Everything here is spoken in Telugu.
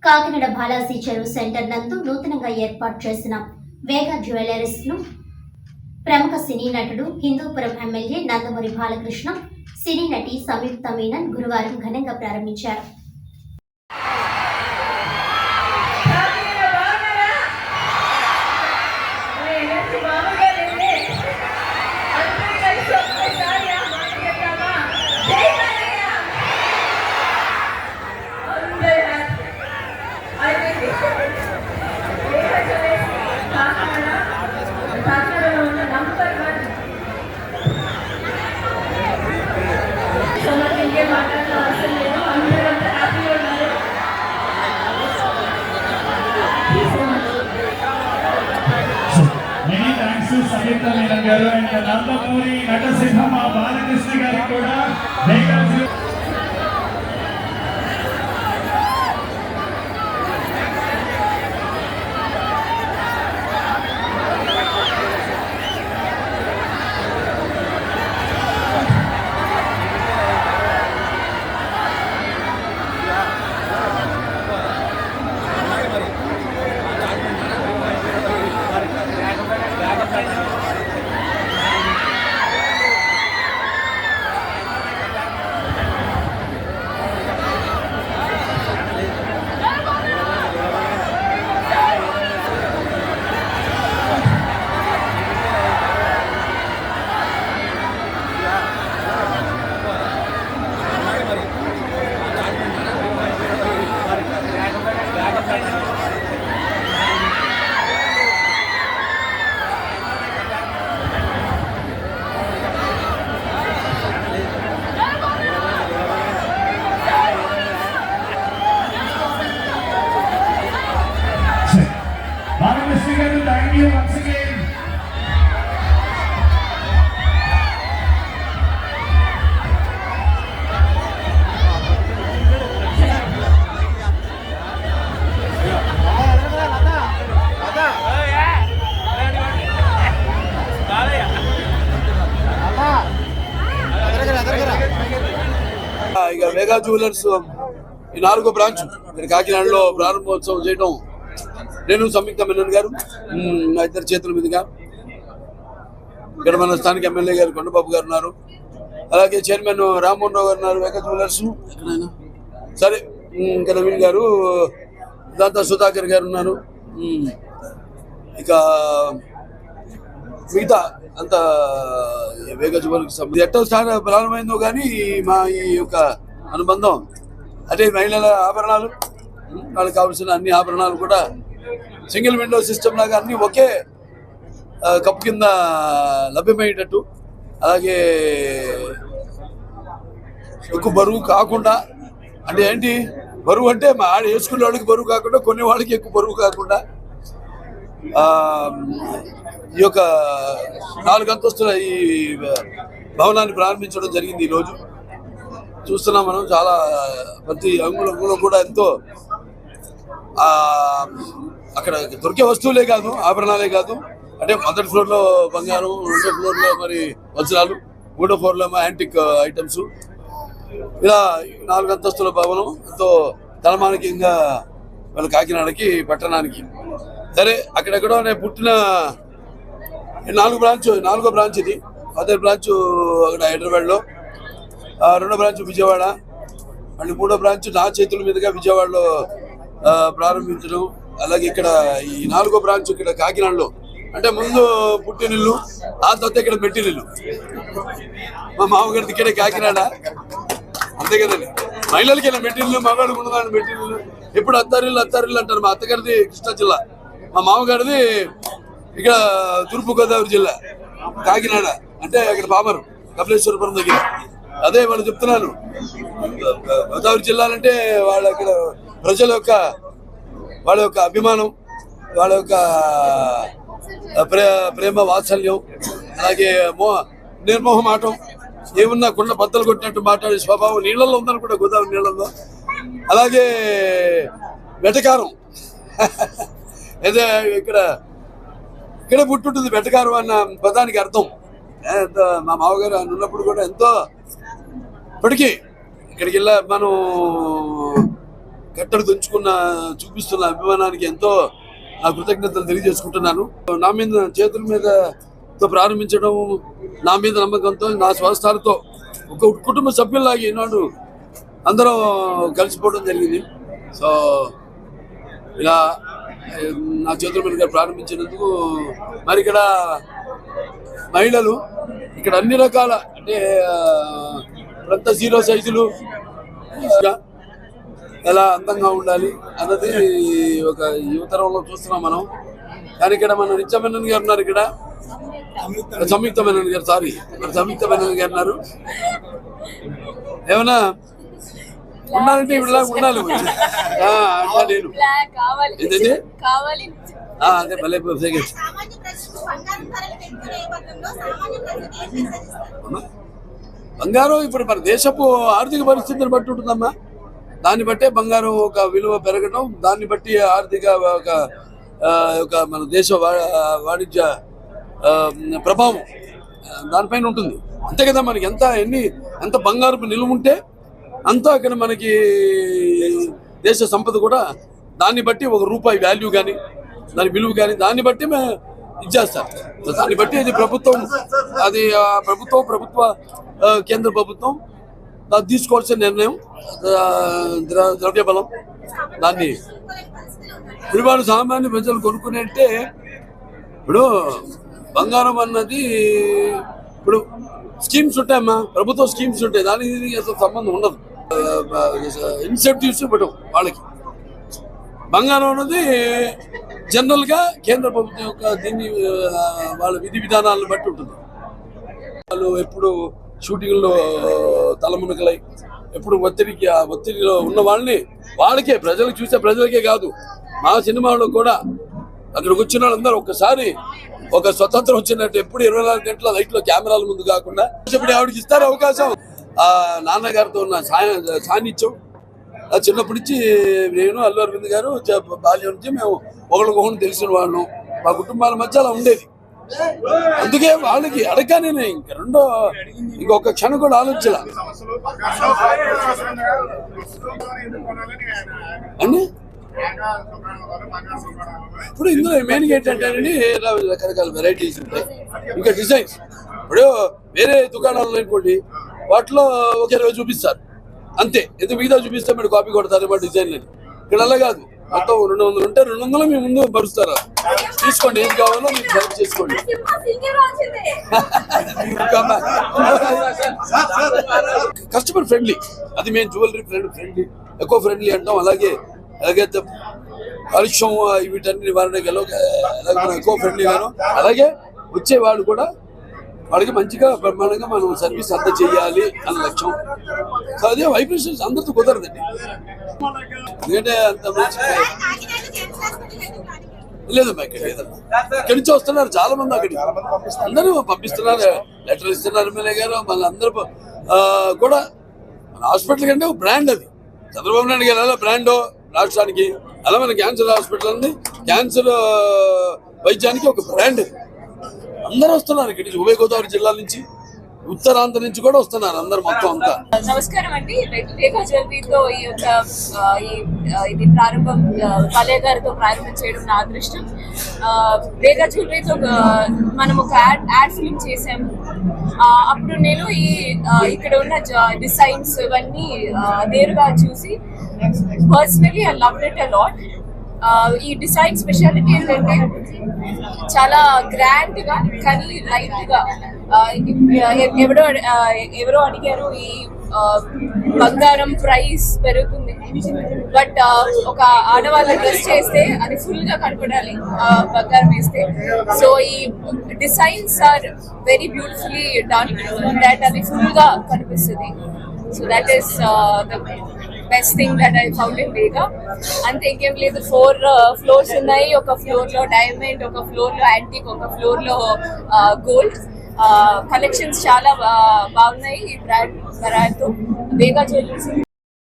కాకినాడ బాలాజీ చెరువు సెంటర్ నందు నూతనంగా ఏర్పాటు చేసిన వేగ జ్యువెలర్స్ ను ప్రముఖ సినీ నటుడు హిందూపురం ఎమ్మెల్యే నందమూరి బాలకృష్ణ, సినీ నటి సంయుక్త మీనన్ గురువారం ఘనంగా ప్రారంభించారు. సంయుక్త మీనన్ గారు అండ్ నందమూరి నటసింహ బాలకృష్ణ గారు కూడా thank you once again. ఇక వేగా జ్యువెలర్స్ ఈ 4వ బ్రాంచ్ ఇక్కడ కాకినాడలో ప్రారంభోత్సవం చేయడం నేను సంయుక్త మీనన్ గారు నా ఇద్దరు చేతుల మీదుగా ఇక్కడ మన స్థానిక ఎమ్మెల్యే గారు కొండబాబు గారు ఉన్నారు, అలాగే చైర్మన్ రామ్మోహన్ రావు గారు ఉన్నారు వేగా జ్యువెలర్స్, సరే ఇంకా నవీన్ గారు, దాంతో సుధాకర్ గారు ఉన్నారు, ఇక మిగతా అంత వేగా జ్యువెలర్స్ ఎట్టో ప్రారంభమైందో కానీ మా ఈ యొక్క అనుబంధం అంటే మహిళల ఆభరణాలు, వాళ్ళకి కావాల్సిన అన్ని ఆభరణాలు కూడా సింగిల్ విండో సిస్టమ్ లాగా అన్ని ఒకే కప్పు కింద లభ్యమయ్యేటట్టు, అలాగే ఎక్కువ బరువు కాకుండా, అంటే ఏంటి బరువు అంటే మా ఆడ వేసుకునే వాళ్ళకి బరువు కాకుండా కొన్ని వాళ్ళకి ఎక్కువ బరువు కాకుండా ఈ యొక్క 4 అంతస్తుల ఈ భవనాన్ని ప్రారంభించడం జరిగింది. ఈరోజు చూస్తున్నాం మనం, చాలా ప్రతి అంగుళంలో కూడా ఎంతో అక్కడ దొరికే వస్తువులే కాదు, ఆభరణాలే కాదు, అంటే మొదటి ఫ్లోర్లో బంగారం, 2వ ఫ్లోర్లో మరి వజ్రాలు, 3వ ఫ్లోర్లో యాంటిక్ ఐటమ్స్, ఇలా 4 అంతస్తుల భవనం ఎంతో తలమానికంగా వాళ్ళ కాకినాడకి పట్టణానికి. సరే అక్కడెక్కడో నేను పుట్టిన 4వ బ్రాంచ్ ఇది. మొదటి బ్రాంచ్ అక్కడ హైదరాబాద్లో, 2వ బ్రాంచ్ విజయవాడ, మళ్ళీ 3వ బ్రాంచ్ నా చేతుల మీదుగా విజయవాడలో ప్రారంభించడం, అలాగే ఇక్కడ ఈ 4వ బ్రాంచ్ ఇక్కడ కాకినాడలో, అంటే ముందు పుట్టినిల్లు, ఆ తర్వాత ఇక్కడ మెట్టినిల్లు. మా మామగారిది ఇక్కడే కాకినాడ, అంతే కదండి. మహిళలకి ఇలా మెట్టినిల్లు, మగవాడికి ఉండదండి మెట్టినిల్లు. ఎప్పుడు అత్తారిల్లు అంటారు. మా అత్తగారిది కృష్ణా జిల్లా, మా మామగారిది ఇక్కడ తూర్పుగోదావరి జిల్లా కాకినాడ, అంటే అక్కడ పామరు కపిలేశ్వరపురం దగ్గర. అదే వాళ్ళు చెప్తున్నాను, గోదావరి జిల్లాలంటే వాళ్ళ ఇక్కడ ప్రజల యొక్క వాళ్ళ యొక్క అభిమానం, వాళ్ళ యొక్క ప్రేమ వాత్సల్యం, అలాగే నిర్మోహమాటం, ఏమున్నా కుండ బద్దలు కొట్టినట్టు మాట్లాడే స్వభావం నీళ్ళల్లో ఉందని కూడా, గోదావరి నీళ్ళల్లో. అలాగే వెటకారం, అదే ఇక్కడ పుట్టుంటుంది వెటకారం అన్న పదానికి అర్థం. మా మామగారు ఉన్నప్పుడు కూడా ఎంతో ఇప్పటికీ ఇక్కడికి వెళ్ళా మనం కట్టడి దంచుకున్న చూపిస్తున్న అభిమానానికి ఎంతో నా కృతజ్ఞతలు తెలియజేసుకుంటున్నాను. నా మీద చేతుల మీద ప్రారంభించడం, నా మీద నమ్మకంతో, నా స్వస్థాలతో ఒక కుటుంబ సభ్యుల్లాగా ఈనాడు అందరం కలిసిపోవడం జరిగింది. సో ఇలా నా చేతుల మీదుగా ప్రారంభించినందుకు మరి ఇక్కడ మహిళలు ఇక్కడ అన్ని రకాల అంటే అంత 0 సైజులు ఎలా అందంగా ఉండాలి అన్నది ఒక యువతరంలో చూస్తున్నాం మనం. కానీ ఇక్కడ మన నిత్య మెనన్ గారు ఉన్నారు, ఇక్కడ సంయుక్త మెనన్ గారు, సంయుక్త మెనన్ గారు ఉన్నారు. ఏమన్నా ఉండాలంటే ఇప్పుడు ఉండాలి నేను ఏంటంటే అదే భలే బంగారం ఇప్పుడు మన దేశపు ఆర్థిక పరిస్థితిని బట్టి ఉంటుందమ్మా. దాన్ని బట్టే బంగారం ఒక విలువ పెరగడం, దాన్ని బట్టి ఆర్థిక ఒక మన దేశ వాణిజ్య ప్రభావం దానిపైన ఉంటుంది. అంతే కదా, మనకి ఎంత బంగారం నిలువ ఉంటే అంతా అక్కడ మనకి దేశ సంపద కూడా దాన్ని బట్టి ₹1 వాల్యూ కానీ దాని విలువ కానీ దాన్ని బట్టి ఇచ్చేస్తారు. దాన్ని బట్టి అది ప్రభుత్వం కేంద్ర ప్రభుత్వం తీసుకోవాల్సిన నిర్ణయం, ద్రవ్య బలం. దాన్ని ఇవాళ సామాన్య ప్రజలు కొనుక్కునే అంటే ఇప్పుడు బంగారం అన్నది ఇప్పుడు స్కీమ్స్ ఉంటాయమ్మా, ప్రభుత్వ స్కీమ్స్ ఉంటాయి, దానికి అసలు సంబంధం ఉండదు. ఇన్సెంటివ్స్ ఇవ్వడం వాళ్ళకి. బంగారం అన్నది జనరల్ గా కేంద్ర ప్రభుత్వం యొక్క దీన్ని వాళ్ళ విధి విధానాలను బట్టి ఉంటుంది. వాళ్ళు ఎప్పుడు షూటింగ్లో తలమునకలై ఎప్పుడు ఒత్తిడిలో ఉన్న వాళ్ళకే ప్రజలకు చూసే ప్రజలకే కాదు, మా సినిమాలో కూడా అక్కడికి వచ్చిన వాళ్ళందరూ ఒక్కసారి ఒక స్వతంత్రం వచ్చినట్టు ఎప్పుడు 24 గంటల లైట్లో కెమెరాల ముందు కాకుండా ఇప్పుడు ఆవిడకి ఇస్తారు అవకాశం. ఆ నాన్నగారితో ఉన్న సాన్నిధ్యం చిన్నప్పటి నుంచి నేను అల్లు అరవింద్ గారు బాల్యం నుంచి మేము ఒకరికొకరు తెలిసిన వాళ్ళు, మా కుటుంబాల మధ్య అలా ఉండేది. అందుకే వాళ్ళకి అడగానే ఇంకొక క్షణం కూడా ఆలోచించాల అని. ఇప్పుడు ఇందులో మెయిన్ ఏంటంటే రకరకాల వెరైటీస్ ఉంటాయి, ఇంకా డిజైన్స్. ఇప్పుడు వేరే దుకాణాల్లో అనుకోండి వాటిలో ఒకే రోజు చూపిస్తారు అంతే, ఎందుకు మిగతా చూపిస్తే మీరు కాపీ కొడతారు మా డిజైన్లని. ఇక్కడ అలా కాదు, మొత్తం 200 ఉంటే 200 మీ ముందు పరుస్తారా, తీసుకోండి, ఏది కావాలో మీరు సెలెక్ట్ చేసుకోండి. కస్టమర్ ఫ్రెండ్లీ, అది మేము జ్యువెలరీ ఫ్రెండ్లీ, ఎకో ఫ్రెండ్లీ అంటాం. అలాగే కాలుష్యం వీటన్ని నివారణకి ఎకో ఫ్రెండ్లీగాను, అలాగే వచ్చేవాళ్ళు కూడా వాళ్ళకి మంచిగా బ్రహ్మాండంగా మనం సర్వీస్ చేయాలి అన్న లక్ష్యం. సో అదే వైబ్రేషన్స్ అందరితో కుదరదండి, ఎందుకంటే అంత మంచి లేదమ్మా. ఇక్కడ లేదమ్మా, ఇక్కడి నుంచి వస్తున్నారు చాలా మంది, అక్కడికి అందరూ పంపిస్తున్నారు, లెటర్ ఇస్తున్నారు. ఎమ్మెల్యే గారు మళ్ళీ అందరూ కూడా మన హాస్పిటల్ కంటే ఒక బ్రాండ్ అది. చంద్రబాబు నాయుడు గారు ఎలా బ్రాండో రాష్ట్రానికి, అలా మన క్యాన్సర్ హాస్పిటల్ ఉంది, క్యాన్సర్ వైద్యానికి ఒక బ్రాండ్. అందరూ వస్తున్నారు ఇక్కడి నుంచి, ఉభయ గోదావరి జిల్లాల నుంచి, ఉత్తరాంధ్ర నుంచి కూడా వస్తున్నారు అందరు మొత్తం అంతా. నమస్కారం అండి. వేగా జ్యువెలరీతో ఇది ప్రారంభం బాలయ్య గారితో ప్రారంభం చేయడం నా అదృష్టం. వేగా జ్యువెలరీతో మనం ఒక యాడ్ ఫిల్మ్ చేసాము. అప్పుడు నేను ఇక్కడ ఉన్న డిజైన్స్ ఇవన్నీ నేరుగా చూసి personally I loved it a lot. ఈ డిజైన్ స్పెషాలిటీ ఏంటంటే చాలా గ్రాండ్ గా కానీ లైట్ గా. ఎవరో అడిగారు ఈ బంగారం ప్రైస్ పెరుగుతుంది, బట్ ఒక ఆడవాళ్ళ డ్రెస్ చేస్తే అది ఫుల్ గా కనపడాలి బంగారం వేస్తే. సో ఈ designs are very beautifully done that అది ఫుల్ గా కనిపిస్తుంది. So that is the best thing that I found in Vega. అంతే, ఇంకేం లేదు. 4 ఫ్లోర్స్ ఉన్నాయి. ఒక ఫ్లోర్ లో డైమండ్, ఒక ఫ్లోర్ లో యాంటిక్, ఒక ఫ్లోర్ లో గోల్డ్. కలెక్షన్స్ చాలా బాగున్నాయి ఈ బ్రాండ్ తో. వేగా జ్యువెలర్స్